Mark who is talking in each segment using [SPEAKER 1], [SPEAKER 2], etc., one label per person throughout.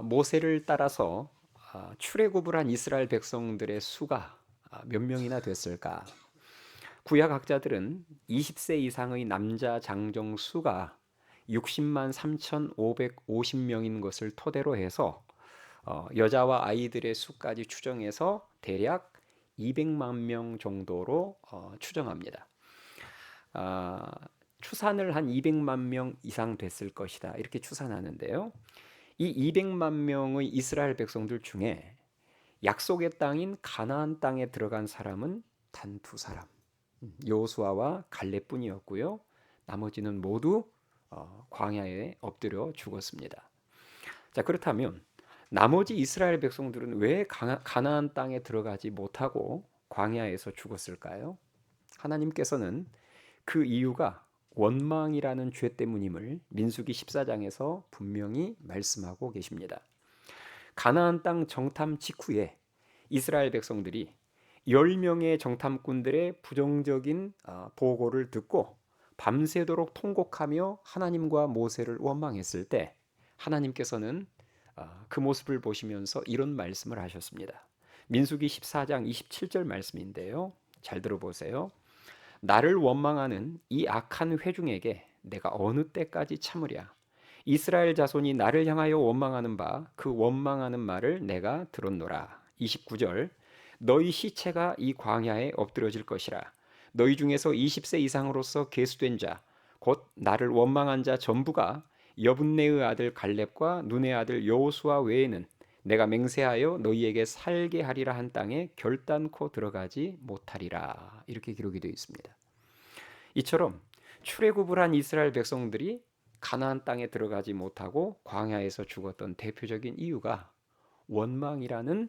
[SPEAKER 1] 모세를 따라서 출애굽을 한 이스라엘 백성들의 수가 몇 명이나 됐을까? 구약학자들은 20세 이상의 남자 장정 수가 60만 3,550명인 것을 토대로 해서 여자와 아이들의 수까지 추정해서 대략 200만 명 정도로 추정합니다. 아, 추산을 한 200만 명 이상 됐을 것이다. 이렇게 추산하는데요. 이 200만 명의 이스라엘 백성들 중에 약속의 땅인 가나안 땅에 들어간 사람은 단 두 사람, 여호수아와 갈렙뿐이었고요. 나머지는 모두 광야에 엎드려 죽었습니다. 자, 그렇다면 나머지 이스라엘 백성들은 왜 가나안 땅에 들어가지 못하고 광야에서 죽었을까요? 하나님께서는 그 이유가 원망이라는 죄 때문임을 민수기 14장에서 분명히 말씀하고 계십니다. 가나안 땅 정탐 직후에 이스라엘 백성들이 10명의 정탐꾼들의 부정적인 보고를 듣고 밤새도록 통곡하며 하나님과 모세를 원망했을 때 하나님께서는 그 모습을 보시면서 이런 말씀을 하셨습니다. 민수기 14장 27절 말씀인데요. 잘 들어보세요. 나를 원망하는 이 악한 회중에게 내가 어느 때까지 참으랴. 이스라엘 자손이 나를 향하여 원망하는 바 그 원망하는 말을 내가 들었노라. 29절 너희 시체가 이 광야에 엎드러질 것이라. 너희 중에서 20세 이상으로서 계수된 자 곧 나를 원망한 자 전부가 여분네의 아들 갈렙과 눈의 아들 여호수아 외에는 내가 맹세하여 너희에게 살게 하리라 한 땅에 결단코 들어가지 못하리라. 이렇게 기록이 되어 있습니다. 이처럼 출애굽을 한 이스라엘 백성들이 가나안 땅에 들어가지 못하고 광야에서 죽었던 대표적인 이유가 원망이라는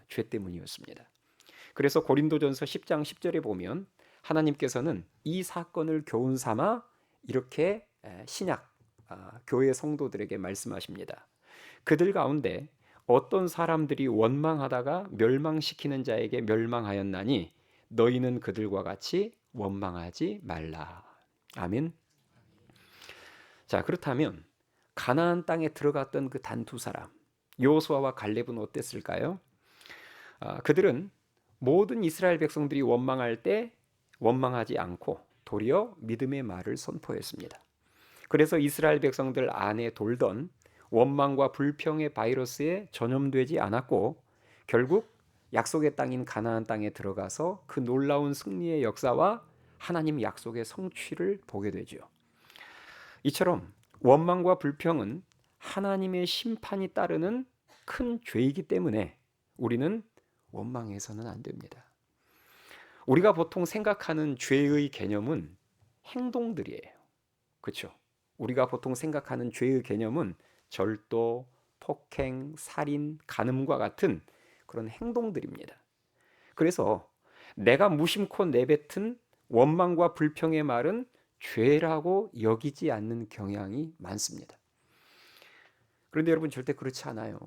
[SPEAKER 1] 죄 때문이었습니다. 그래서 고린도전서 10장 10절에 보면 하나님께서는 이 사건을 교훈 삼아 이렇게 신약 교회 성도들에게 말씀하십니다. 그들 가운데 어떤 사람들이 원망하다가 멸망시키는 자에게 멸망하였나니 너희는 그들과 같이 원망하지 말라. 아멘. 자, 그렇다면 가나안 땅에 들어갔던 그 단 두 사람 여호수아와 갈렙은 어땠을까요? 그들은 모든 이스라엘 백성들이 원망할 때 원망하지 않고 도리어 믿음의 말을 선포했습니다. 그래서 이스라엘 백성들 안에 돌던 원망과 불평의 바이러스에 전염되지 않았고 결국 약속의 땅인 가나안 땅에 들어가서 그 놀라운 승리의 역사와 하나님 약속의 성취를 보게 되죠. 이처럼 원망과 불평은 하나님의 심판이 따르는 큰 죄이기 때문에 우리는 원망해서는 안 됩니다. 우리가 보통 생각하는 죄의 개념은 행동들이에요. 그렇죠? 우리가 보통 생각하는 죄의 개념은 절도, 폭행, 살인, 간음과 같은 그런 행동들입니다. 그래서 내가 무심코 내뱉은 원망과 불평의 말은 죄라고 여기지 않는 경향이 많습니다. 그런데 여러분 절대 그렇지 않아요.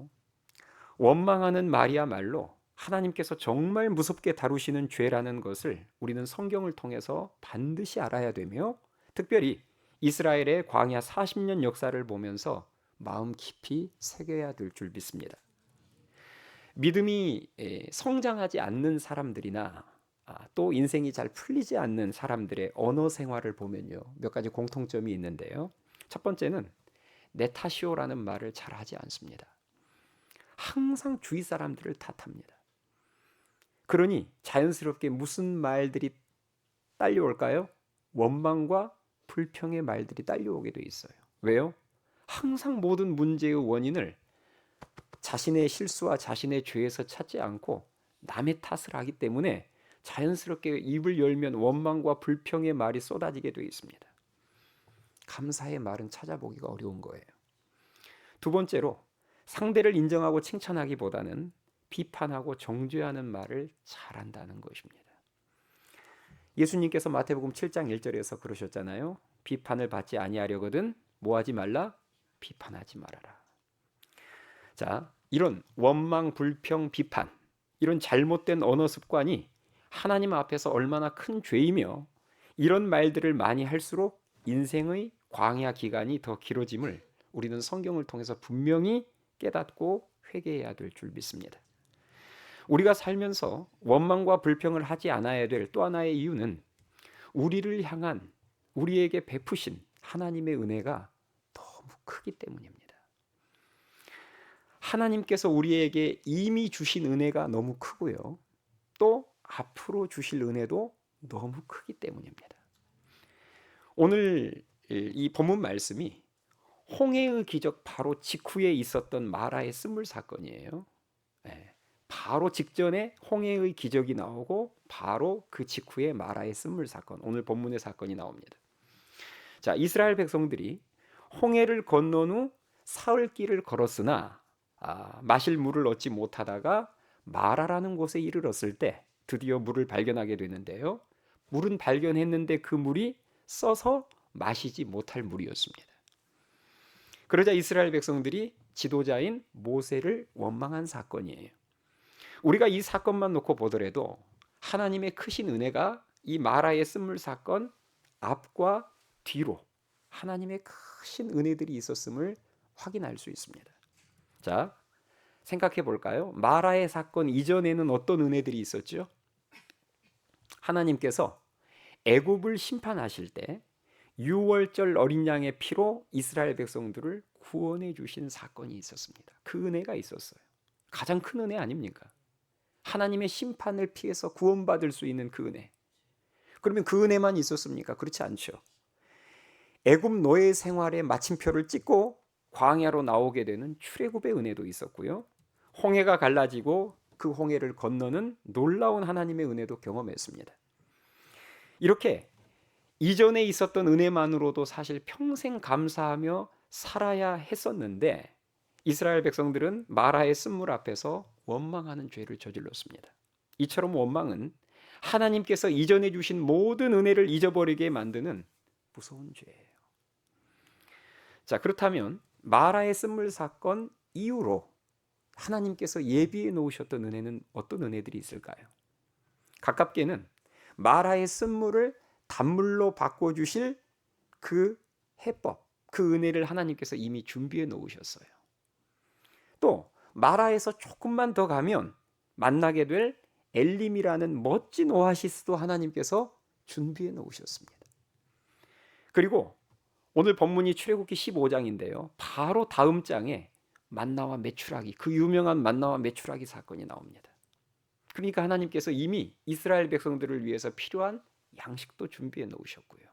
[SPEAKER 1] 원망하는 말이야말로 하나님께서 정말 무섭게 다루시는 죄라는 것을 우리는 성경을 통해서 반드시 알아야 되며 특별히 이스라엘의 광야 40년 역사를 보면서 마음 깊이 새겨야 될 줄 믿습니다. 믿음이 성장하지 않는 사람들이나 또 인생이 잘 풀리지 않는 사람들의 언어 생활을 보면요. 몇 가지 공통점이 있는데요. 첫 번째는 내 탓이오라는 말을 잘 하지 않습니다. 항상 주위 사람들을 탓합니다. 그러니 자연스럽게 무슨 말들이 딸려올까요? 원망과 불평의 말들이 딸려오게 돼 있어요. 왜요? 항상 모든 문제의 원인을 자신의 실수와 자신의 죄에서 찾지 않고 남의 탓을 하기 때문에 자연스럽게 입을 열면 원망과 불평의 말이 쏟아지게 되어 있습니다. 감사의 말은 찾아보기가 어려운 거예요. 두 번째로 상대를 인정하고 칭찬하기보다는 비판하고 정죄하는 말을 잘한다는 것입니다. 예수님께서 마태복음 7장 1절에서 그러셨잖아요. 비판을 받지 아니하려거든 뭐하지 말라? 비판하지 말아라. 자, 이런 원망, 불평, 비판 이런 잘못된 언어 습관이 하나님 앞에서 얼마나 큰 죄이며 이런 말들을 많이 할수록 인생의 광야 기간이 더 길어짐을 우리는 성경을 통해서 분명히 깨닫고 회개해야 될 줄 믿습니다. 우리가 살면서 원망과 불평을 하지 않아야 될 또 하나의 이유는 우리를 향한 우리에게 베푸신 하나님의 은혜가 너무 크기 때문입니다. 하나님께서 우리에게 이미 주신 은혜가 너무 크고요. 또 앞으로 주실 은혜도 너무 크기 때문입니다. 오늘 이 본문 말씀이 홍해의 기적 바로 직후에 있었던 마라의 쓴물 사건이에요. 바로 직전에 홍해의 기적이 나오고 바로 그 직후에 마라의 쓴물 사건, 오늘 본문의 사건이 나옵니다. 자, 이스라엘 백성들이 홍해를 건넌 후 사흘 길을 걸었으나 마실 물을 얻지 못하다가 마라라는 곳에 이르렀을 때 드디어 물을 발견하게 되는데요. 물은 발견했는데 그 물이 써서 마시지 못할 물이었습니다. 그러자 이스라엘 백성들이 지도자인 모세를 원망한 사건이에요. 우리가 이 사건만 놓고 보더라도 하나님의 크신 은혜가 이 마라의 쓴물 사건 앞과 뒤로 하나님의 크신 은혜들이 있었음을 확인할 수 있습니다. 자, 생각해 볼까요? 마라의 사건 이전에는 어떤 은혜들이 있었죠? 하나님께서 애굽을 심판하실 때 6월절 어린 양의 피로 이스라엘 백성들을 구원해 주신 사건이 있었습니다. 그 은혜가 있었어요. 가장 큰 은혜 아닙니까? 하나님의 심판을 피해서 구원받을 수 있는 그 은혜. 그러면 그 은혜만 있었습니까? 그렇지 않죠. 애굽 노예 생활의 마침표를 찍고 광야로 나오게 되는 출애굽의 은혜도 있었고요. 홍해가 갈라지고 그 홍해를 건너는 놀라운 하나님의 은혜도 경험했습니다. 이렇게 이전에 있었던 은혜만으로도 사실 평생 감사하며 살아야 했었는데 이스라엘 백성들은 마라의 쓴물 앞에서 원망하는 죄를 저질렀습니다. 이처럼 원망은 하나님께서 이전해 주신 모든 은혜를 잊어버리게 만드는 무서운 죄예요. 자, 그렇다면 마라의 쓴물 사건 이후로 하나님께서 예비해 놓으셨던 은혜는 어떤 은혜들이 있을까요? 가깝게는 마라의 쓴물을 단물로 바꿔주실 그 해법, 그 은혜를 하나님께서 이미 준비해 놓으셨어요. 또 마라에서 조금만 더 가면 만나게 될 엘림이라는 멋진 오아시스도 하나님께서 준비해 놓으셨습니다. 그리고 오늘 본문이 출애굽기 15장인데요. 바로 다음 장에 만나와 메추라기, 그 유명한 만나와 메추라기 사건이 나옵니다. 그러니까 하나님께서 이미 이스라엘 백성들을 위해서 필요한 양식도 준비해 놓으셨고요.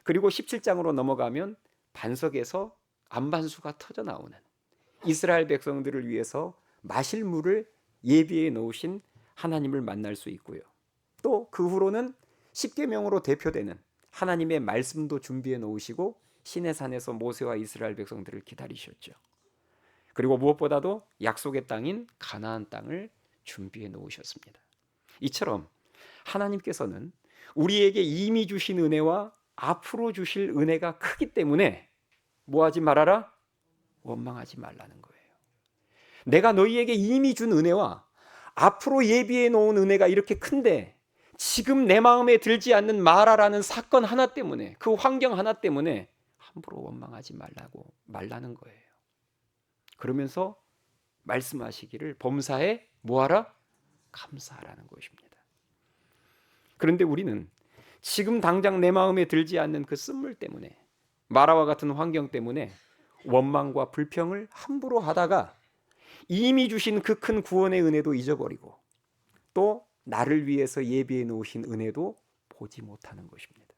[SPEAKER 1] 그리고 17장으로 넘어가면 반석에서 안반수가 터져 나오는 이스라엘 백성들을 위해서 마실 물을 예비해 놓으신 하나님을 만날 수 있고요. 또 그 후로는 십계명으로 대표되는 하나님의 말씀도 준비해 놓으시고 시내산에서 모세와 이스라엘 백성들을 기다리셨죠. 그리고 무엇보다도 약속의 땅인 가나안 땅을 준비해 놓으셨습니다. 이처럼 하나님께서는 우리에게 이미 주신 은혜와 앞으로 주실 은혜가 크기 때문에 뭐하지 말아라? 원망하지 말라는 거예요. 내가 너희에게 이미 준 은혜와 앞으로 예비해 놓은 은혜가 이렇게 큰데 지금 내 마음에 들지 않는 마라라는 사건 하나 때문에, 그 환경 하나 때문에 함부로 원망하지 말라는 거예요. 그러면서 말씀하시기를 범사에 뭐하라? 감사하라는 것입니다. 그런데 우리는 지금 당장 내 마음에 들지 않는 그 쓴물 때문에, 마라와 같은 환경 때문에 원망과 불평을 함부로 하다가 이미 주신 그 큰 구원의 은혜도 잊어버리고 또 나를 위해서 예비해 놓으신 은혜도 보지 못하는 것입니다.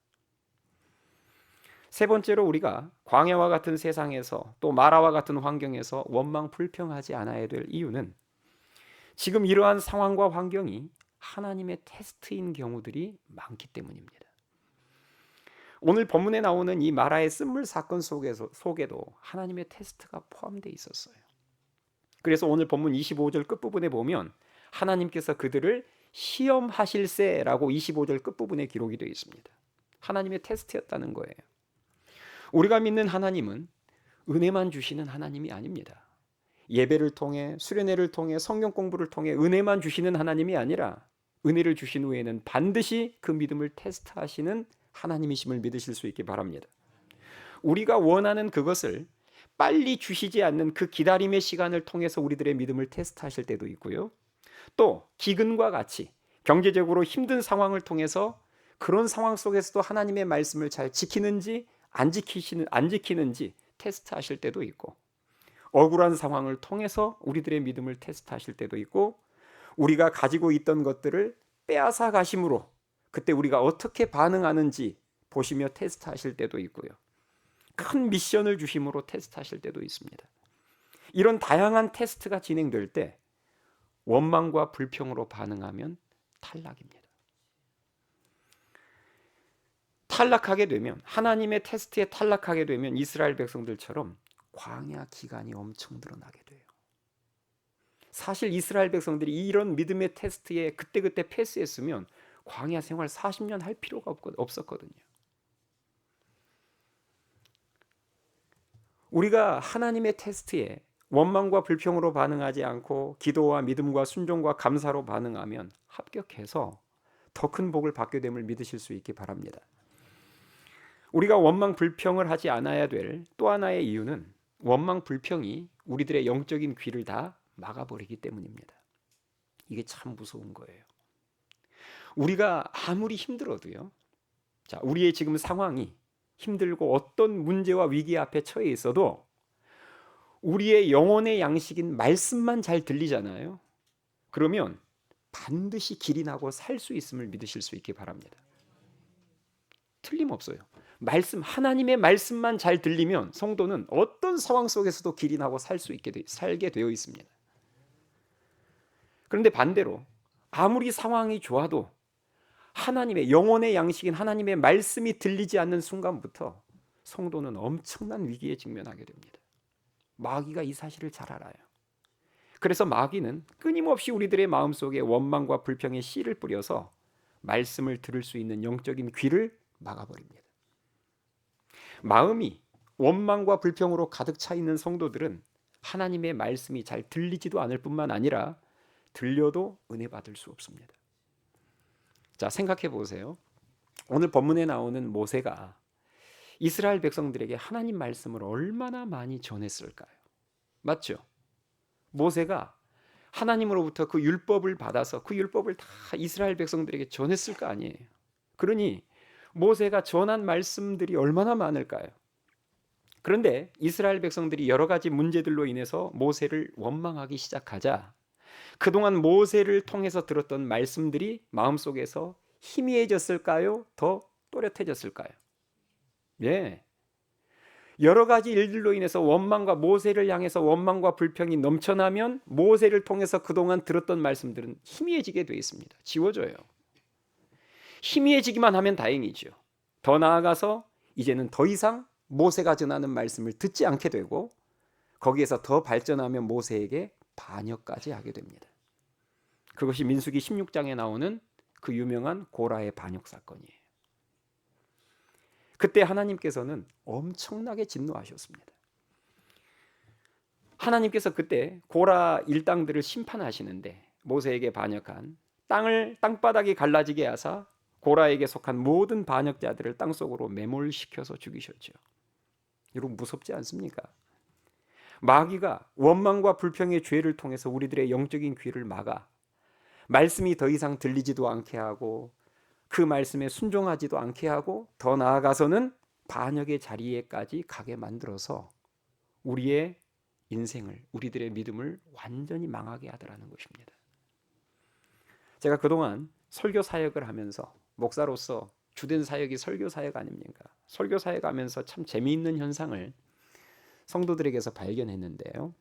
[SPEAKER 1] 세 번째로 우리가 광야와 같은 세상에서 또 마라와 같은 환경에서 원망 불평하지 않아야 될 이유는 지금 이러한 상황과 환경이 하나님의 테스트인 경우들이 많기 때문입니다. 오늘 본문에 나오는 이 마라의 쓴물 사건 속에도 하나님의 테스트가 포함되어 있었어요. 그래서 오늘 본문 25절 끝부분에 보면 하나님께서 그들을 시험하실세라고 25절 끝부분에 기록이 되어 있습니다. 하나님의 테스트였다는 거예요. 우리가 믿는 하나님은 은혜만 주시는 하나님이 아닙니다. 예배를 통해, 수련회를 통해, 성경 공부를 통해 은혜만 주시는 하나님이 아니라 은혜를 주신 후에는 반드시 그 믿음을 테스트하시는 하나님이심을 믿으실 수 있기 바랍니다. 우리가 원하는 그것을 빨리 주시지 않는 그 기다림의 시간을 통해서 우리들의 믿음을 테스트하실 때도 있고요. 또 기근과 같이 경제적으로 힘든 상황을 통해서 그런 상황 속에서도 하나님의 말씀을 잘 지키는지 안 지키는지 테스트하실 때도 있고, 억울한 상황을 통해서 우리들의 믿음을 테스트하실 때도 있고, 우리가 가지고 있던 것들을 빼앗아 가심으로 그때 우리가 어떻게 반응하는지 보시며 테스트하실 때도 있고요. 큰 미션을 주심으로 테스트하실 때도 있습니다. 이런 다양한 테스트가 진행될 때 원망과 불평으로 반응하면 탈락입니다. 탈락하게 되면, 하나님의 테스트에 탈락하게 되면 이스라엘 백성들처럼 광야 기간이 엄청 늘어나게 돼요. 사실 이스라엘 백성들이 이런 믿음의 테스트에 그때그때 패스했으면 광야 생활 40년 할 필요가 없었거든요. 우리가 하나님의 테스트에 원망과 불평으로 반응하지 않고 기도와 믿음과 순종과 감사로 반응하면 합격해서 더 큰 복을 받게 됨을 믿으실 수 있기 바랍니다. 우리가 원망 불평을 하지 않아야 될 또 하나의 이유는 원망 불평이 우리들의 영적인 귀를 다 막아버리기 때문입니다. 이게 참 무서운 거예요. 우리가 아무리 힘들어도요, 자, 우리의 지금 상황이 힘들고 어떤 문제와 위기 앞에 처해 있어도 우리의 영혼의 양식인 말씀만 잘 들리잖아요. 그러면 반드시 길이 나고 살 수 있음을 믿으실 수 있기 바랍니다. 틀림없어요. 하나님의 말씀만 잘 들리면 성도는 어떤 상황 속에서도 길이 나고 살게 되어 있습니다. 그런데 반대로 아무리 상황이 좋아도 하나님의 영혼의 양식인 하나님의 말씀이 들리지 않는 순간부터 성도는 엄청난 위기에 직면하게 됩니다. 마귀가 이 사실을 잘 알아요. 그래서 마귀는 끊임없이 우리들의 마음속에 원망과 불평의 씨를 뿌려서 말씀을 들을 수 있는 영적인 귀를 막아버립니다. 마음이 원망과 불평으로 가득 차 있는 성도들은 하나님의 말씀이 잘 들리지도 않을 뿐만 아니라 들려도 은혜 받을 수 없습니다. 자, 생각해 보세요. 오늘 본문에 나오는 모세가 이스라엘 백성들에게 하나님 말씀을 얼마나 많이 전했을까요? 맞죠? 모세가 하나님으로부터 그 율법을 받아서 그 율법을 다 이스라엘 백성들에게 전했을 거 아니에요. 그러니 모세가 전한 말씀들이 얼마나 많을까요? 그런데 이스라엘 백성들이 여러 가지 문제들로 인해서 모세를 원망하기 시작하자 그동안 모세를 통해서 들었던 말씀들이 마음속에서 희미해졌을까요? 더 또렷해졌을까요? 예. 여러 가지 일들로 인해서 모세를 향해서 원망과 불평이 넘쳐나면 모세를 통해서 그동안 들었던 말씀들은 희미해지게 되어 있습니다. 지워져요. 희미해지기만 하면 다행이죠. 더 나아가서 이제는 더 이상 모세가 전하는 말씀을 듣지 않게 되고 거기에서 더 발전하면 모세에게 반역까지 하게 됩니다. 그것이 민수기 16장에 나오는 그 유명한 고라의 반역 사건이에요. 그때 하나님께서는 엄청나게 진노하셨습니다. 하나님께서 그때 고라 일당들을 심판하시는데 모세에게 반역한 땅바닥이 갈라지게 하사 고라에게 속한 모든 반역자들을 땅속으로 매몰시켜서 죽이셨죠. 여러분 무섭지 않습니까? 마귀가 원망과 불평의 죄를 통해서 우리들의 영적인 귀를 막아 말씀이 더 이상 들리지도 않게 하고 그 말씀에 순종하지도 않게 하고 더 나아가서는 반역의 자리에까지 가게 만들어서 우리의 인생을, 우리들의 믿음을 완전히 망하게 하더라는 것입니다. 제가 그동안 설교 사역을 하면서 목사로서 주된 사역이 설교 사역 아닙니까? 설교 사역하면서 참 재미있는 현상을 성도들에게서 발견했는데요.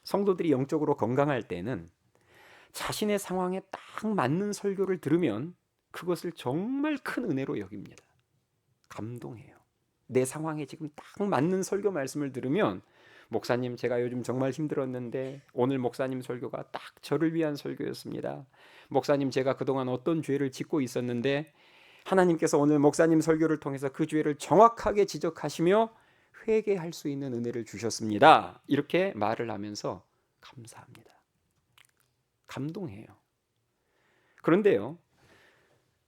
[SPEAKER 1] 성도들이 영적으로 건강할 때는 자신의 상황에 딱 맞는 설교를 들으면 그것을 정말 큰 은혜로 여깁니다. 감동해요. 내 상황에 지금 딱 맞는 설교 말씀을 들으면 목사님 제가 요즘 정말 힘들었는데 오늘 목사님 설교가 딱 저를 위한 설교였습니다. 목사님 제가 그동안 어떤 죄를 짓고 있었는데 하나님께서 오늘 목사님 설교를 통해서 그 죄를 정확하게 지적하시며 회개할 수 있는 은혜를 주셨습니다. 이렇게 말을 하면서 감사합니다. 감동해요. 그런데요,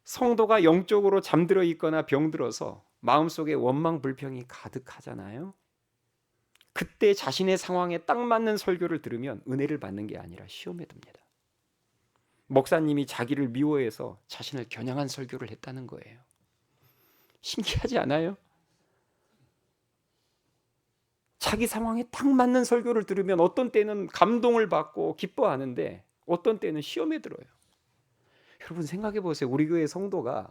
[SPEAKER 1] 성도가 영적으로 잠들어 있거나 병들어서 마음속에 원망 불평이 가득하잖아요. 그때 자신의 상황에 딱 맞는 설교를 들으면 은혜를 받는 게 아니라 시험에 듭니다. 목사님이 자기를 미워해서 자신을 겨냥한 설교를 했다는 거예요. 신기하지 않아요? 자기 상황에 딱 맞는 설교를 들으면 어떤 때는 감동을 받고 기뻐하는데 어떤 때는 시험에 들어요. 여러분 생각해 보세요. 우리 교회 성도가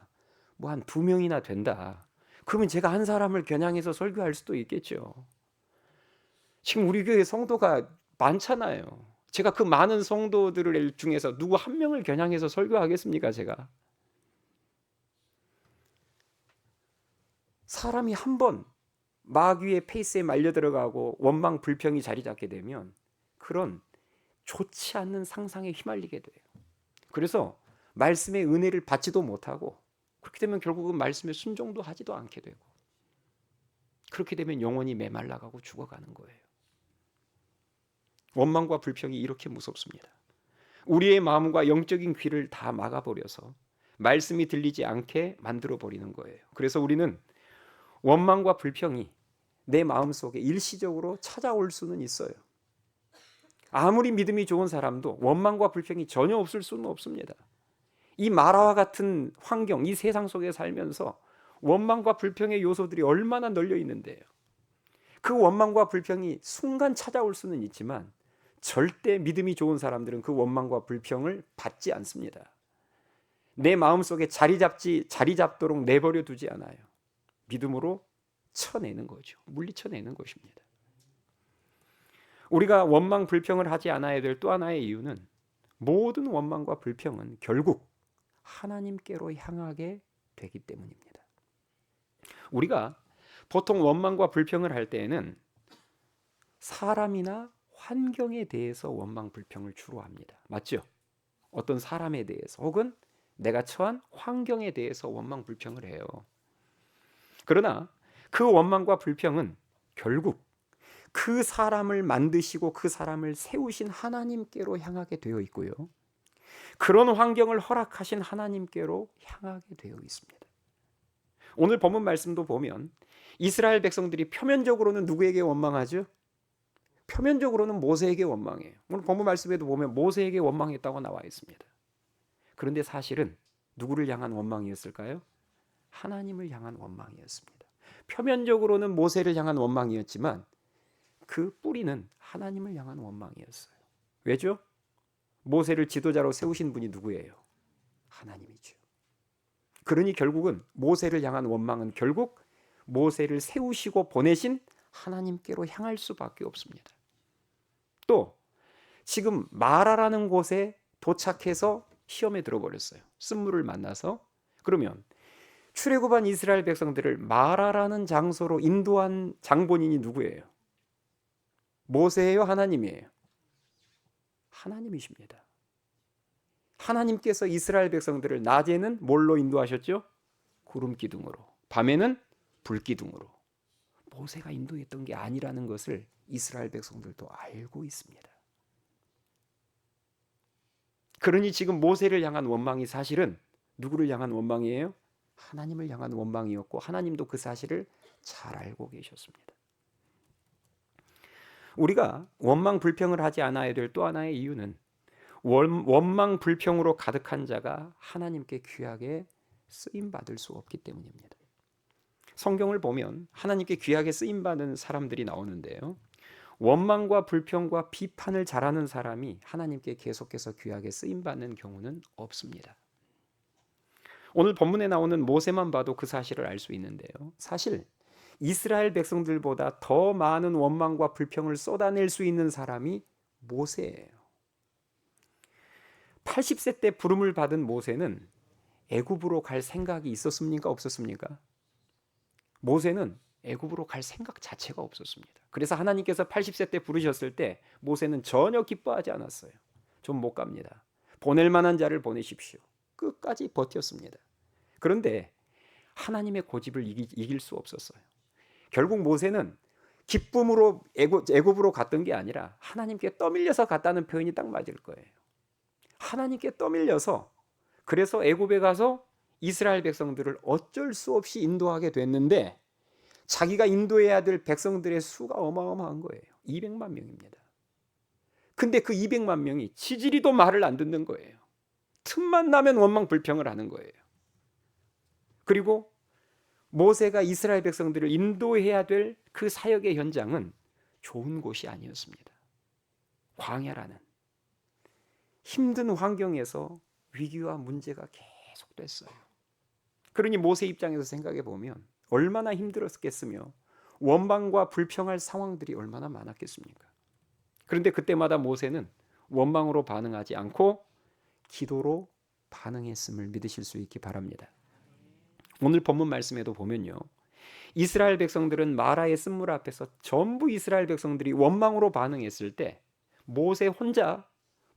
[SPEAKER 1] 뭐 한 2명이나 된다. 그러면 제가 한 사람을 겨냥해서 설교할 수도 있겠죠. 지금 우리 교회 성도가 많잖아요. 제가 그 많은 성도들 중에서 누구 한 명을 겨냥해서 설교하겠습니까, 제가? 사람이 한 번 마귀의 페이스에 말려 들어가고 원망 불평이 자리 잡게 되면 그런 좋지 않는 상상에 휘말리게 돼요. 그래서 말씀의 은혜를 받지도 못하고 그렇게 되면 결국은 말씀에 순종도 하지도 않게 되고 그렇게 되면 영혼이 메말라가고 죽어가는 거예요. 원망과 불평이 이렇게 무섭습니다. 우리의 마음과 영적인 귀를 다 막아버려서 말씀이 들리지 않게 만들어버리는 거예요. 그래서 우리는 원망과 불평이 내 마음속에 일시적으로 찾아올 수는 있어요. 아무리 믿음이 좋은 사람도 원망과 불평이 전혀 없을 수는 없습니다. 이 마라와 같은 환경, 이 세상 속에 살면서 원망과 불평의 요소들이 얼마나 널려 있는데요. 그 원망과 불평이 순간 찾아올 수는 있지만 절대 믿음이 좋은 사람들은 그 원망과 불평을 받지 않습니다. 내 마음속에 자리 잡도록 내버려 두지 않아요. 믿음으로 쳐내는 거죠. 물리쳐내는 것입니다. 우리가 원망 불평을 하지 않아야 될 또 하나의 이유는 모든 원망과 불평은 결국 하나님께로 향하게 되기 때문입니다. 우리가 보통 원망과 불평을 할 때에는 사람이나 환경에 대해서 원망 불평을 주로 합니다. 맞죠? 어떤 사람에 대해서 혹은 내가 처한 환경에 대해서 원망 불평을 해요. 그러나 그 원망과 불평은 결국 그 사람을 만드시고 그 사람을 세우신 하나님께로 향하게 되어 있고요. 그런 환경을 허락하신 하나님께로 향하게 되어 있습니다. 오늘 본문 말씀도 보면 이스라엘 백성들이 표면적으로는 누구에게 원망하죠? 표면적으로는 모세에게 원망해요. 오늘 본문 말씀에도 보면 모세에게 원망했다고 나와 있습니다. 그런데 사실은 누구를 향한 원망이었을까요? 하나님을 향한 원망이었습니다. 표면적으로는 모세를 향한 원망이었지만 그 뿌리는 하나님을 향한 원망이었어요. 왜죠? 모세를 지도자로 세우신 분이 누구예요? 하나님이죠. 그러니 결국은 모세를 향한 원망은 결국 모세를 세우시고 보내신 하나님께로 향할 수밖에 없습니다. 또 지금 마라라는 곳에 도착해서 시험에 들어버렸어요. 쓴물을 만나서. 그러면 출애굽한 이스라엘 백성들을 마라라는 장소로 인도한 장본인이 누구예요? 모세예요? 하나님이에요? 하나님이십니다. 하나님께서 이스라엘 백성들을 낮에는 뭘로 인도하셨죠? 구름 기둥으로. 밤에는 불 기둥으로. 모세가 인도했던 게 아니라는 것을 이스라엘 백성들도 알고 있습니다. 그러니 지금 모세를 향한 원망이 사실은 누구를 향한 원망이에요? 하나님을 향한 원망이었고 하나님도 그 사실을 잘 알고 계셨습니다. 우리가 원망 불평을 하지 않아야 될 또 하나의 이유는 원망 불평으로 가득한 자가 하나님께 귀하게 쓰임 받을 수 없기 때문입니다. 성경을 보면 하나님께 귀하게 쓰임 받는 사람들이 나오는데요. 원망과 불평과 비판을 잘하는 사람이 하나님께 계속해서 귀하게 쓰임 받는 경우는 없습니다. 오늘 본문에 나오는 모세만 봐도 그 사실을 알 수 있는데요. 사실 이스라엘 백성들보다 더 많은 원망과 불평을 쏟아낼 수 있는 사람이 모세예요. 80세 때 부름을 받은 모세는 애굽으로 갈 생각이 있었습니까? 없었습니까? 모세는 애굽으로 갈 생각 자체가 없었습니다. 그래서 하나님께서 80세 때 부르셨을 때 모세는 전혀 기뻐하지 않았어요. 좀 못 갑니다. 보낼 만한 자를 보내십시오. 끝까지 버텼습니다. 그런데 하나님의 고집을 이길 수 없었어요. 결국 모세는 기쁨으로 애굽으로 갔던 게 아니라 하나님께 떠밀려서 갔다는 표현이 딱 맞을 거예요. 하나님께 떠밀려서 그래서 애굽에 가서 이스라엘 백성들을 어쩔 수 없이 인도하게 됐는데 자기가 인도해야 될 백성들의 수가 어마어마한 거예요. 200만 명입니다. 근데 그 200만 명이 지지리도 말을 안 듣는 거예요. 틈만 나면 원망 불평을 하는 거예요. 그리고 모세가 이스라엘 백성들을 인도해야 될 그 사역의 현장은 좋은 곳이 아니었습니다. 광야라는 힘든 환경에서 위기와 문제가 계속됐어요. 그러니 모세 입장에서 생각해 보면 얼마나 힘들었겠으며 원망과 불평할 상황들이 얼마나 많았겠습니까? 그런데 그때마다 모세는 원망으로 반응하지 않고 기도로 반응했음을 믿으실 수 있기 바랍니다. 오늘 본문 말씀에도 보면요, 이스라엘 백성들은 마라의 쓴물 앞에서 전부 이스라엘 백성들이 원망으로 반응했을 때 모세 혼자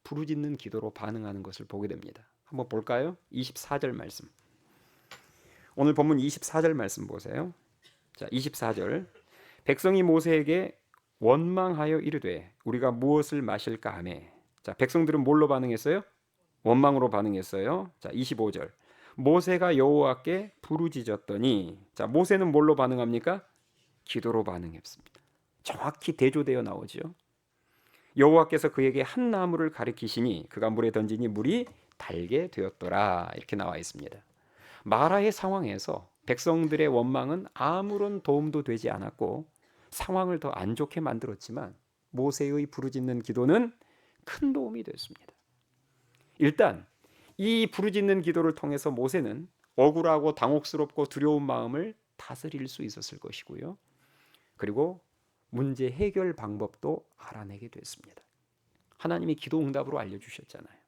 [SPEAKER 1] 부르짖는 기도로 반응하는 것을 보게 됩니다. 한번 볼까요? 24절 말씀. 오늘 본문 24절 말씀 보세요. 자, 24절. 백성이 모세에게 원망하여 이르되 우리가 무엇을 마실까 하매. 자, 백성들은 뭘로 반응했어요? 원망으로 반응했어요. 자, 25절. 모세가 여호와께 부르짖었더니, 자, 모세는 뭘로 반응합니까? 기도로 반응했습니다. 정확히 대조되어 나오죠. 여호와께서 그에게 한 나무를 가리키시니 그가 물에 던지니 물이 달게 되었더라. 이렇게 나와 있습니다. 마라의 상황에서 백성들의 원망은 아무런 도움도 되지 않았고 상황을 더 안 좋게 만들었지만 모세의 부르짖는 기도는 큰 도움이 됐습니다. 일단 이 부르짖는 기도를 통해서 모세는 억울하고 당혹스럽고 두려운 마음을 다스릴 수 있었을 것이고요. 그리고 문제 해결 방법도 알아내게 됐습니다. 하나님이 기도 응답으로 알려주셨잖아요.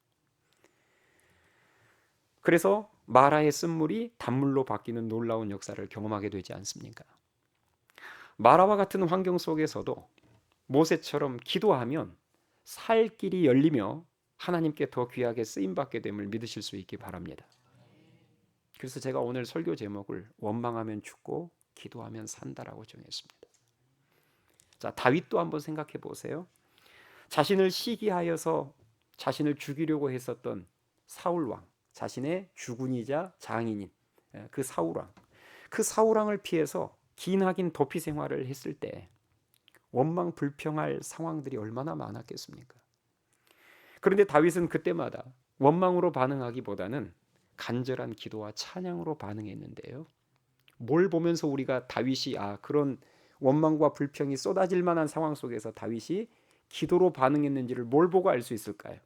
[SPEAKER 1] 그래서 마라의 쓴물이 단물로 바뀌는 놀라운 역사를 경험하게 되지 않습니까? 마라와 같은 환경 속에서도 모세처럼 기도하면 살 길이 열리며 하나님께 더 귀하게 쓰임받게 됨을 믿으실 수 있기 바랍니다. 그래서 제가 오늘 설교 제목을 원망하면 죽고 기도하면 산다라고 정했습니다. 자, 다윗도 한번 생각해 보세요. 자신을 시기하여서 자신을 죽이려고 했었던 사울왕, 자신의 주군이자 장인인 그 사울왕, 그 사울왕을 피해서 기나긴 도피 생활을 했을 때 원망 불평할 상황들이 얼마나 많았겠습니까? 그런데 다윗은 그때마다 원망으로 반응하기보다는 간절한 기도와 찬양으로 반응했는데요. 뭘 보면서 우리가 다윗이 그런 원망과 불평이 쏟아질 만한 상황 속에서 다윗이 기도로 반응했는지를 뭘 보고 알 수 있을까요?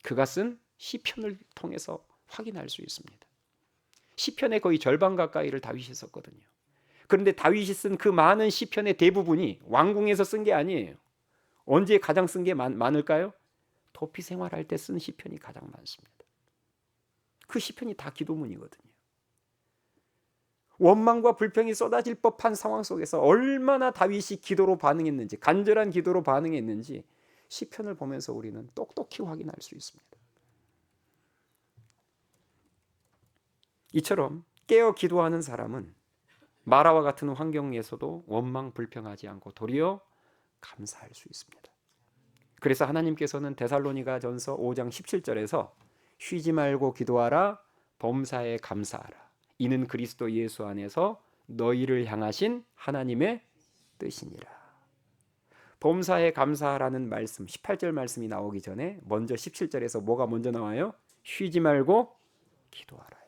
[SPEAKER 1] 그가 쓴 시편을 통해서 확인할 수 있습니다. 시편의 거의 절반 가까이를 다윗이 썼거든요. 그런데 다윗이 쓴 그 많은 시편의 대부분이 왕궁에서 쓴 게 아니에요. 언제 가장 쓴 게 많을까요? 도피 생활할 때 쓴 시편이 가장 많습니다. 그 시편이 다 기도문이거든요. 원망과 불평이 쏟아질 법한 상황 속에서 얼마나 다윗이 기도로 반응했는지, 간절한 기도로 반응했는지 시편을 보면서 우리는 똑똑히 확인할 수 있습니다. 이처럼 깨어 기도하는 사람은 마라와 같은 환경에서도 원망 불평하지 않고 도리어 감사할 수 있습니다. 그래서 하나님께서는 데살로니가전서 5장 17절에서 쉬지 말고 기도하라, 범사에 감사하라. 이는 그리스도 예수 안에서 너희를 향하신 하나님의 뜻이니라. 범사에 감사하라는 말씀, 18절 말씀이 나오기 전에 먼저 17절에서 뭐가 먼저 나와요? 쉬지 말고 기도하라.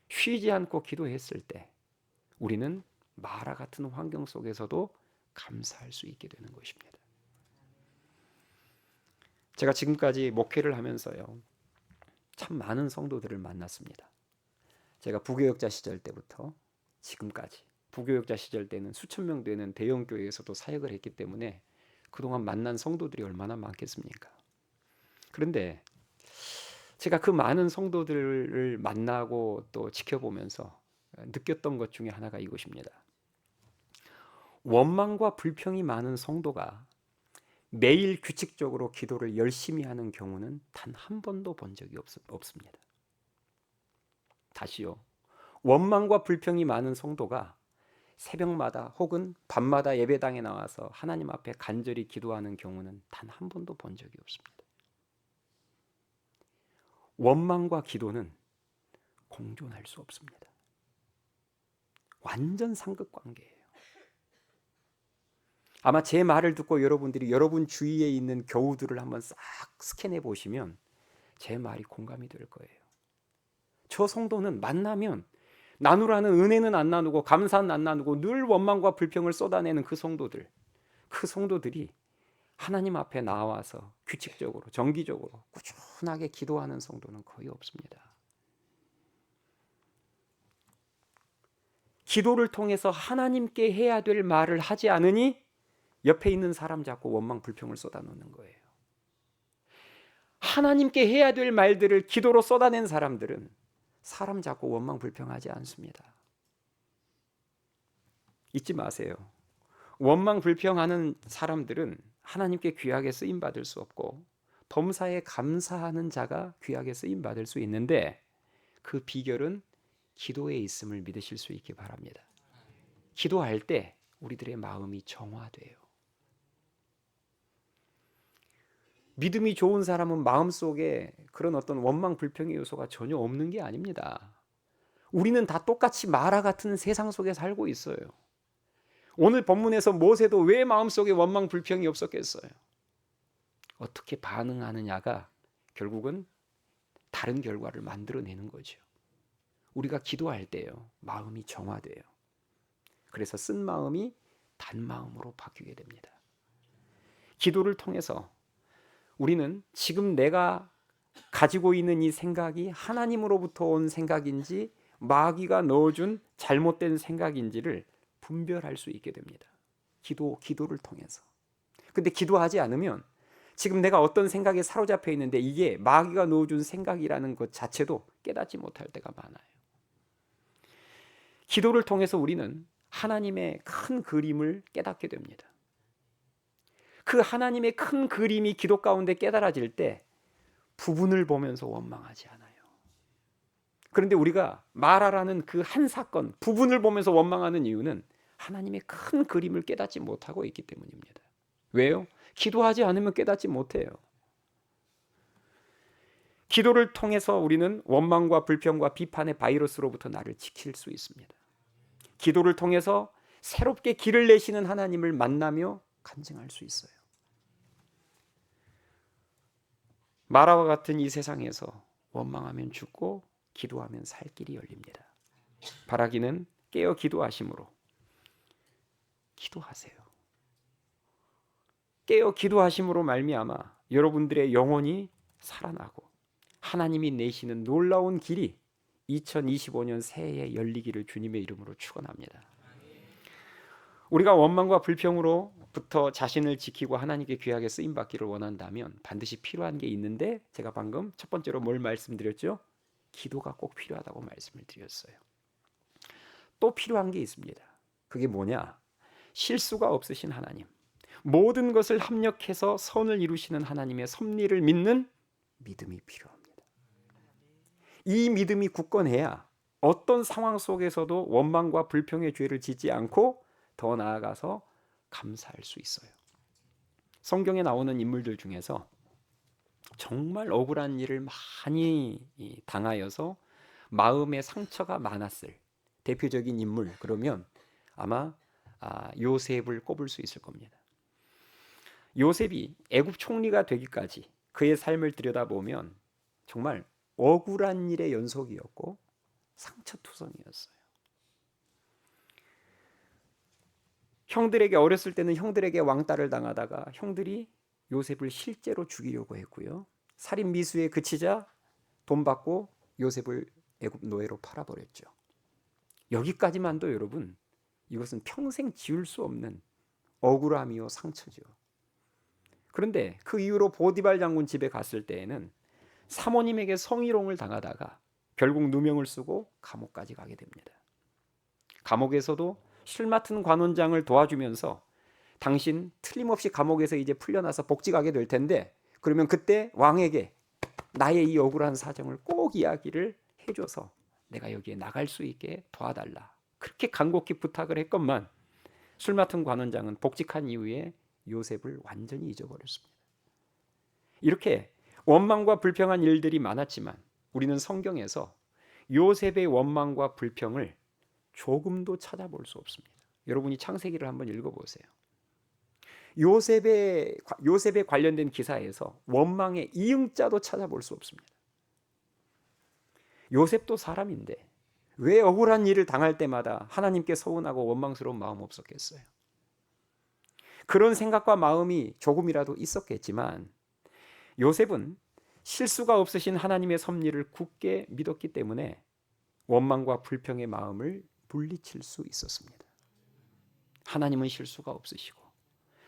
[SPEAKER 1] 쉬지 않고 기도했을 때 우리는 마라 같은 환경 속에서도 감사할 수 있게 되는 것입니다. 제가 지금까지 목회를 하면서요, 참 많은 성도들을 만났습니다. 제가 부교역자 시절 때부터 지금까지, 부교역자 시절 때는 수천 명 되는 대형 교회에서도 사역을 했기 때문에 그동안 만난 성도들이 얼마나 많겠습니까? 그런데 제가 그 많은 성도들을 만나고 또 지켜보면서 느꼈던 것 중에 하나가 이것입니다. 원망과 불평이 많은 성도가 매일 규칙적으로 기도를 열심히 하는 경우는 단 한 번도 본 적이 없습니다. 다시요. 원망과 불평이 많은 성도가 새벽마다 혹은 밤마다 예배당에 나와서 하나님 앞에 간절히 기도하는 경우는 단 한 번도 본 적이 없습니다. 원망과 기도는 공존할 수 없습니다. 완전 상극관계예요. 아마 제 말을 듣고 여러분들이 여러분 주위에 있는 교우들을 한번 싹 스캔해 보시면 제 말이 공감이 될 거예요. 저 성도는 만나면 나누라는 은혜는 안 나누고 감사는 안 나누고 늘 원망과 불평을 쏟아내는 그 성도들이 하나님 앞에 나와서 규칙적으로 정기적으로 꾸준하게 기도하는 성도는 거의 없습니다. 기도를 통해서 하나님께 해야 될 말을 하지 않으니 옆에 있는 사람 잡고 원망 불평을 쏟아놓는 거예요. 하나님께 해야 될 말들을 기도로 쏟아낸 사람들은 사람 잡고 원망 불평하지 않습니다. 잊지 마세요. 원망 불평하는 사람들은 하나님께 귀하게 쓰임 받을 수 없고 범사에 감사하는 자가 귀하게 쓰임 받을 수 있는데 그 비결은 기도에 있음을 믿으실 수 있기 바랍니다. 기도할 때 우리들의 마음이 정화돼요. 믿음이 좋은 사람은 마음속에 그런 어떤 원망 불평의 요소가 전혀 없는 게 아닙니다. 우리는 다 똑같이 마라 같은 세상 속에 살고 있어요. 오늘 본문에서 모세도 왜 마음속에 원망 불평이 없었겠어요? 어떻게 반응하느냐가 결국은 다른 결과를 만들어내는 거죠. 우리가 기도할 때요, 마음이 정화돼요. 그래서 쓴 마음이 단 마음으로 바뀌게 됩니다. 기도를 통해서 우리는 지금 내가 가지고 있는 이 생각이 하나님으로부터 온 생각인지 마귀가 넣어준 잘못된 생각인지를 분별할 수 있게 됩니다. 기도를 통해서. 근데 기도하지 않으면 지금 내가 어떤 생각에 사로잡혀 있는데 이게 마귀가 넣어준 생각이라는 것 자체도 깨닫지 못할 때가 많아요. 기도를 통해서 우리는 하나님의 큰 그림을 깨닫게 됩니다. 그 하나님의 큰 그림이 기도 가운데 깨달아질 때 부분을 보면서 원망하지 않아요. 그런데 우리가 마라라는 그 한 사건, 부분을 보면서 원망하는 이유는 하나님의 큰 그림을 깨닫지 못하고 있기 때문입니다. 왜요? 기도하지 않으면 깨닫지 못해요. 기도를 통해서 우리는 원망과 불평과 비판의 바이러스로부터 나를 지킬 수 있습니다. 기도를 통해서 새롭게 길을 내시는 하나님을 만나며 간증할 수 있어요. 마라와 같은 이 세상에서 원망하면 죽고 기도하면 살 길이 열립니다. 바라기는 깨어 기도하심으로 기도하세요. 깨어 기도하심으로 말미암아 여러분들의 영혼이 살아나고 하나님이 내시는 놀라운 길이 2025년 새해에 열리기를 주님의 이름으로 축원합니다. 우리가 원망과 불평으로부터 자신을 지키고 하나님께 귀하게 쓰임 받기를 원한다면 반드시 필요한 게 있는데 제가 방금 첫 번째로 뭘 말씀드렸죠? 기도가 꼭 필요하다고 말씀을 드렸어요. 또 필요한 게 있습니다. 그게 뭐냐? 실수가 없으신 하나님, 모든 것을 합력해서 선을 이루시는 하나님의 섭리를 믿는 믿음이 필요합니다. 이 믿음이 굳건해야 어떤 상황 속에서도 원망과 불평의 죄를 짓지 않고 더 나아가서 감사할 수 있어요. 성경에 나오는 인물들 중에서 정말 억울한 일을 많이 당하여서 마음의 상처가 많았을 대표적인 인물, 그러면 아마 요셉을 꼽을 수 있을 겁니다. 요셉이 애굽 총리가 되기까지 그의 삶을 들여다보면 정말 억울한 일의 연속이었고 상처투성이었어요. 형들에게 어렸을 때는 형들에게 왕따를 당하다가 형들이 요셉을 실제로 죽이려고 했고요. 살인 미수에 그치자 돈 받고 요셉을 애굽 노예로 팔아버렸죠. 여기까지만도 여러분, 이것은 평생 지울 수 없는 억울함이요 상처죠. 그런데 그 이후로 보디발 장군 집에 갔을 때에는 사모님에게 성희롱을 당하다가 결국 누명을 쓰고 감옥까지 가게 됩니다. 감옥에서도 술 맡은 관원장을 도와주면서 당신 틀림없이 감옥에서 이제 풀려나서 복직하게 될 텐데 그러면 그때 왕에게 나의 이 억울한 사정을 꼭 이야기를 해줘서 내가 여기에 나갈 수 있게 도와달라. 그렇게 간곡히 부탁을 했건만 술 맡은 관원장은 복직한 이후에 요셉을 완전히 잊어버렸습니다. 이렇게 원망과 불평한 일들이 많았지만 우리는 성경에서 요셉의 원망과 불평을 조금도 찾아볼 수 없습니다. 여러분이 창세기를 한번 읽어보세요. 요셉에 관련된 기사에서 원망의 이응자도 찾아볼 수 없습니다. 요셉도 사람인데 왜 억울한 일을 당할 때마다 하나님께 서운하고 원망스러운 마음 없었겠어요? 그런 생각과 마음이 조금이라도 있었겠지만 요셉은 실수가 없으신 하나님의 섭리를 굳게 믿었기 때문에 원망과 불평의 마음을 물리칠 수 있었습니다. 하나님은 실수가 없으시고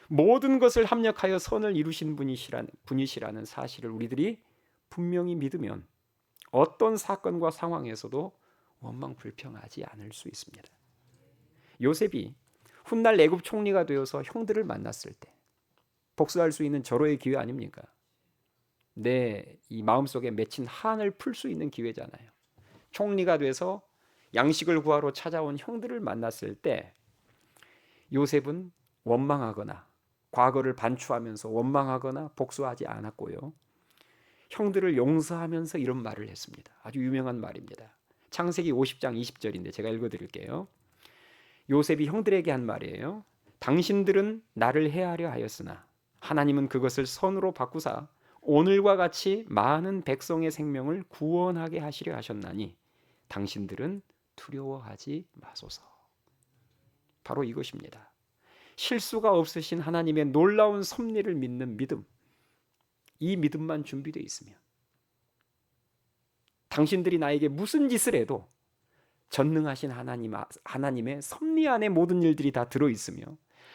[SPEAKER 1] 모든 것을 합력하여 선을 이루신 분이시라는 사실을 우리들이 분명히 믿으면 어떤 사건과 상황에서도 원망 불평하지 않을 수 있습니다. 요셉이 훗날 애굽 총리가 되어서 형들을 만났을 때 복수할 수 있는 절호의 기회 아닙니까? 내 이 마음속에 맺힌 한을 풀 수 있는 기회잖아요. 총리가 돼서 양식을 구하러 찾아온 형들을 만났을 때 요셉은 원망하거나 과거를 반추하면서 원망하거나 복수하지 않았고요. 형들을 용서하면서 이런 말을 했습니다. 아주 유명한 말입니다. 창세기 50장 20절인데 제가 읽어드릴게요. 요셉이 형들에게 한 말이에요. 당신들은 나를 해하려 하였으나 하나님은 그것을 선으로 바꾸사 오늘과 같이 많은 백성의 생명을 구원하게 하시려 하셨나니 당신들은 두려워하지 마소서. 바로 이것입니다. 실수가 없으신 하나님의 놀라운 섭리를 믿는 믿음, 이 믿음만 준비되어 있으면 당신들이 나에게 무슨 짓을 해도 전능하신 하나님의 섭리 안에 모든 일들이 다 들어있으며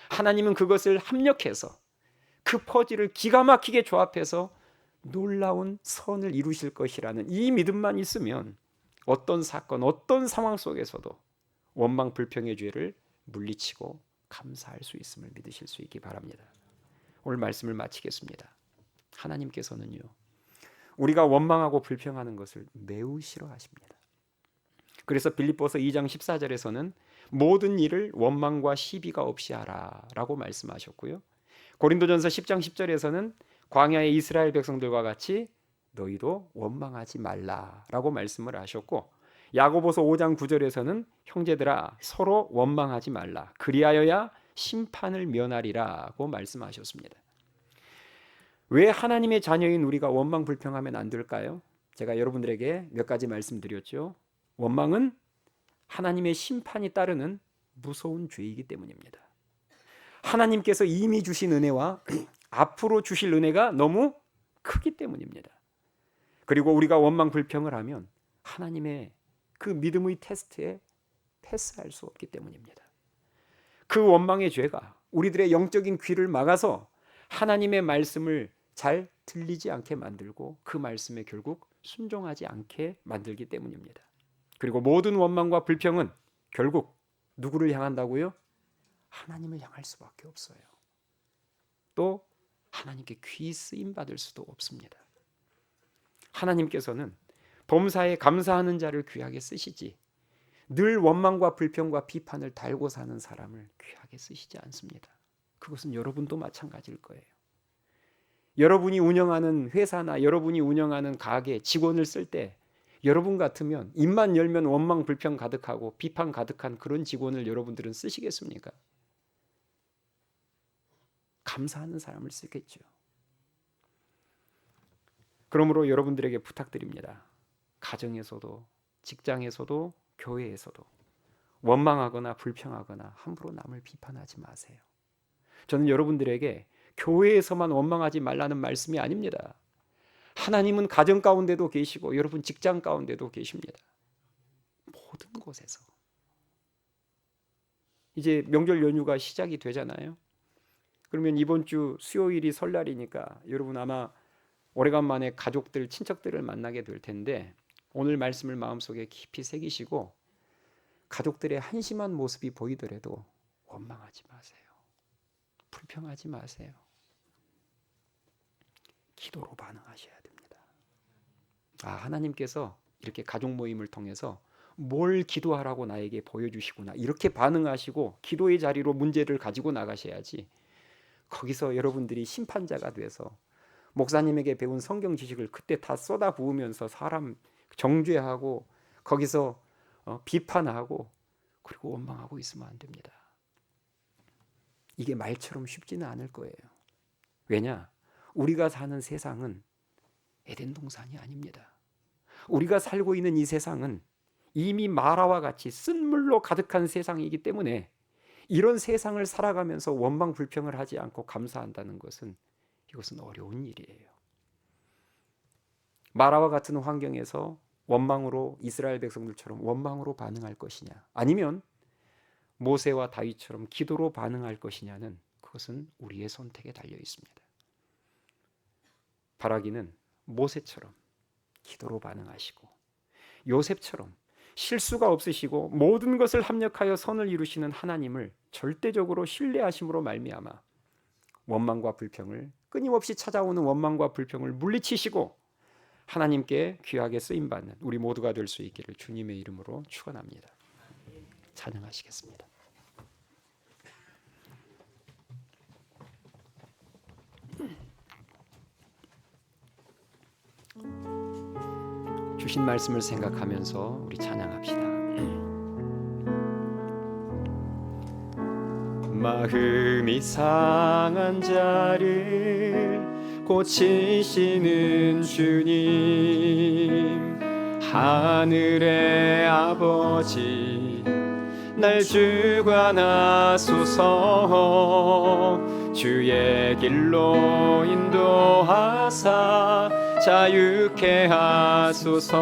[SPEAKER 1] 하나님은 그것을 합력해서 그 퍼즐을 기가 막히게 조합해서 놀라운 선을 이루실 것이라는 이 믿음만 있으면 어떤 사건, 어떤 상황 속에서도 원망 불평의 죄를 물리치고 감사할 수 있음을 믿으실 수 있기 바랍니다. 오늘 말씀을 마치겠습니다. 하나님께서는요, 우리가 원망하고 불평하는 것을 매우 싫어하십니다. 그래서 빌립보서 2장 14절에서는 모든 일을 원망과 시비가 없이 하라라고 말씀하셨고요. 고린도전서 10장 10절에서는 광야의 이스라엘 백성들과 같이 너희도 원망하지 말라라고 말씀을 하셨고, 야고보서 5장 9절에서는 형제들아 서로 원망하지 말라 그리하여야 심판을 면하리라고 말씀하셨습니다. 왜 하나님의 자녀인 우리가 원망 불평하면 안 될까요? 제가 여러분들에게 몇 가지 말씀드렸죠. 원망은 하나님의 심판이 따르는 무서운 죄이기 때문입니다. 하나님께서 이미 주신 은혜와 앞으로 주실 은혜가 너무 크기 때문입니다. 그리고 우리가 원망 불평을 하면 하나님의 그 믿음의 테스트에 패스할 수 없기 때문입니다. 그 원망의 죄가 우리들의 영적인 귀를 막아서 하나님의 말씀을 잘 들리지 않게 만들고 그 말씀에 결국 순종하지 않게 만들기 때문입니다. 그리고 모든 원망과 불평은 결국 누구를 향한다고요? 하나님을 향할 수밖에 없어요. 또 하나님께 귀 쓰임 받을 수도 없습니다. 하나님께서는 범사에 감사하는 자를 귀하게 쓰시지 늘 원망과 불평과 비판을 달고 사는 사람을 귀하게 쓰시지 않습니다. 그것은 여러분도 마찬가지일 거예요. 여러분이 운영하는 회사나 여러분이 운영하는 가게 직원을 쓸 때 여러분 같으면 입만 열면 원망 불평 가득하고 비판 가득한 그런 직원을 여러분들은 쓰시겠습니까? 감사하는 사람을 쓰겠죠. 그러므로 여러분들에게 부탁드립니다. 가정에서도 직장에서도 교회에서도 원망하거나 불평하거나 함부로 남을 비판하지 마세요. 저는 여러분들에게 교회에서만 원망하지 말라는 말씀이 아닙니다. 하나님은 가정 가운데도 계시고 여러분 직장 가운데도 계십니다. 모든 곳에서. 이제 명절 연휴가 시작이 되잖아요. 그러면 이번 주 수요일이 설날이니까 여러분 아마 오래간만에 가족들, 친척들을 만나게 될 텐데 오늘 말씀을 마음속에 깊이 새기시고 가족들의 한심한 모습이 보이더라도 원망하지 마세요. 불평하지 마세요. 기도로 반응하셔야 됩니다. 하나님께서 이렇게 가족 모임을 통해서 뭘 기도하라고 나에게 보여주시구나 이렇게 반응하시고 기도의 자리로 문제를 가지고 나가셔야지 거기서 여러분들이 심판자가 돼서 목사님에게 배운 성경 지식을 그때 다 쏟아부으면서 사람 정죄하고 거기서 비판하고 그리고 원망하고 있으면 안 됩니다. 이게 말처럼 쉽지는 않을 거예요. 왜냐? 우리가 사는 세상은 에덴 동산이 아닙니다. 우리가 살고 있는 이 세상은 이미 마라와 같이 쓴물로 가득한 세상이기 때문에 이런 세상을 살아가면서 원망 불평을 하지 않고 감사한다는 것은 이것은 어려운 일이에요. 마라와 같은 환경에서 원망으로 이스라엘 백성들처럼 원망으로 반응할 것이냐, 아니면 모세와 다윗처럼 기도로 반응할 것이냐는 그것은 우리의 선택에 달려 있습니다. 바라기는 모세처럼 기도로 반응하시고 요셉처럼 실수가 없으시고 모든 것을 합력하여 선을 이루시는 하나님을 절대적으로 신뢰하심으로 말미암아 원망과 불평을, 끊임없이 찾아오는 원망과 불평을 물리치시고 하나님께 귀하게 쓰임받는 우리 모두가 될 수 있기를 주님의 이름으로 축원합니다. 찬양하시겠습니다. 주신 말씀을 생각하면서 우리 찬양합시다. 마음이 상한 자를 고치시는 주님, 하늘의 아버지 날 주관하소서. 주의 길로 인도하사 자유케 하소서.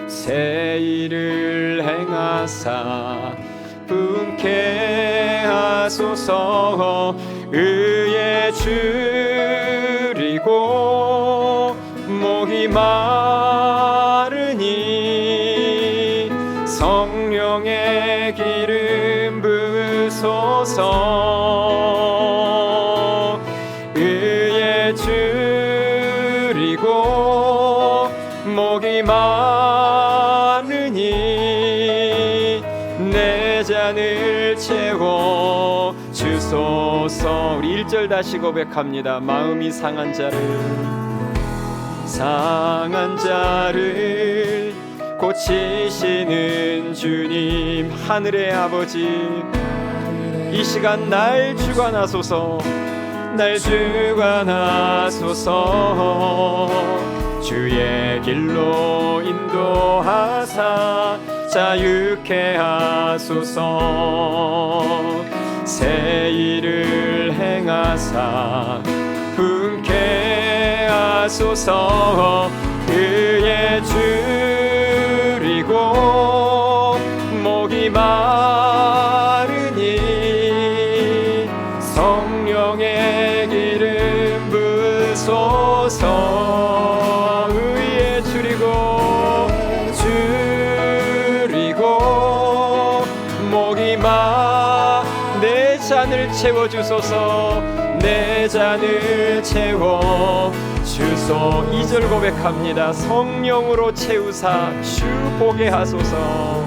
[SPEAKER 1] 새 일을 행하사 분케 하소서. 의에 줄이고 목이 마르니 성령의 기름 부으소서. 의에 줄이고 목이 마르니 내 잔을 채워 주소서. 우리 1절 다시 고백합니다. 마음이 상한 자를 고치시는 주님, 하늘의 아버지 이 시간 날 주관하소서. 날 주관하소서. 주의 길로 인도하사 자유케 하소서. 새 일을 행하사 분케 하소서. 의에 줄이고 목이 마르니 성령의 기름 부으소서. 의에 줄이고 목이 내 잔을 채워주소서. 내 잔을 채워 주소. 2절 고백합니다. 성령으로 채우사 주 보게 하소서.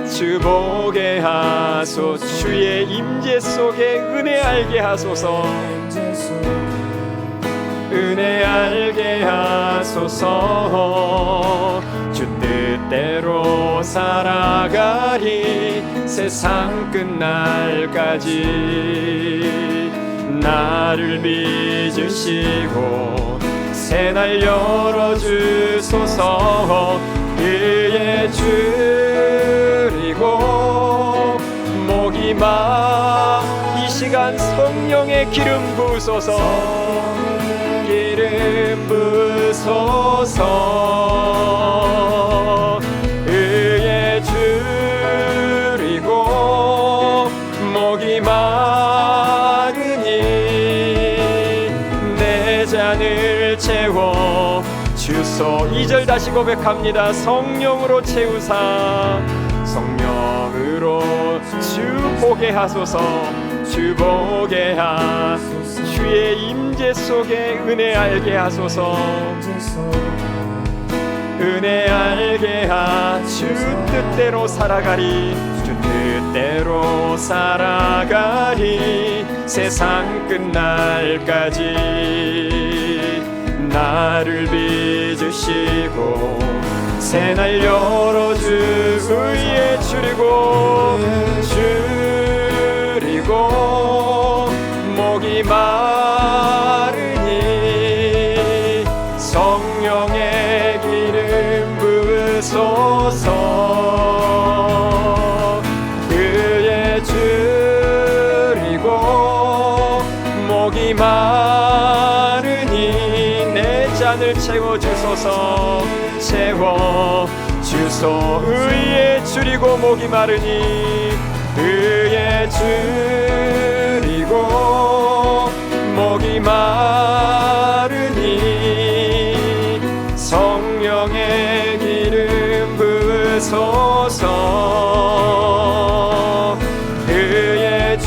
[SPEAKER 1] 주 보게 하소. 주의 임재 속에 은혜 알게 하소서. 은혜 알게 하소서. 주 뜻대로 살아가리 세상 끝날까지. 나를 빚으시고 새날 열어주소서. 의에 줄이고 목이 이 시간 성령의 기름 부으소서. 기름 부으소서. 의에 줄이고 목이 잔을 채워 주소. 2절 다시 고백합니다. 성령으로 채우사 성령으로 주 보게 하소서. 주 보게 하소서. 주의 임재 속에 은혜 알게 하소서. 은혜 알게 하. 주 뜻대로 살아가리. 주 뜻대로 살아가리 세상 끝날까지. 나를 빚으시고 새날 열어 주 위에 줄이고 목이 마르니 성령의 기름 부으소서. 그의 줄이고 목이 마르니 내 잔을 채워주소서. 채워주소. 의에 줄이고 목이 마르니 의에 줄이고 목이 마르니 성령의 기름 부으소서. 의에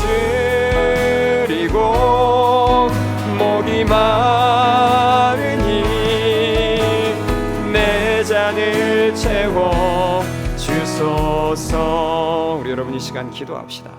[SPEAKER 1] 줄이고 목이 마르니 내 잔을 채워 주소서. 우리 여러분 이 시간 기도합시다.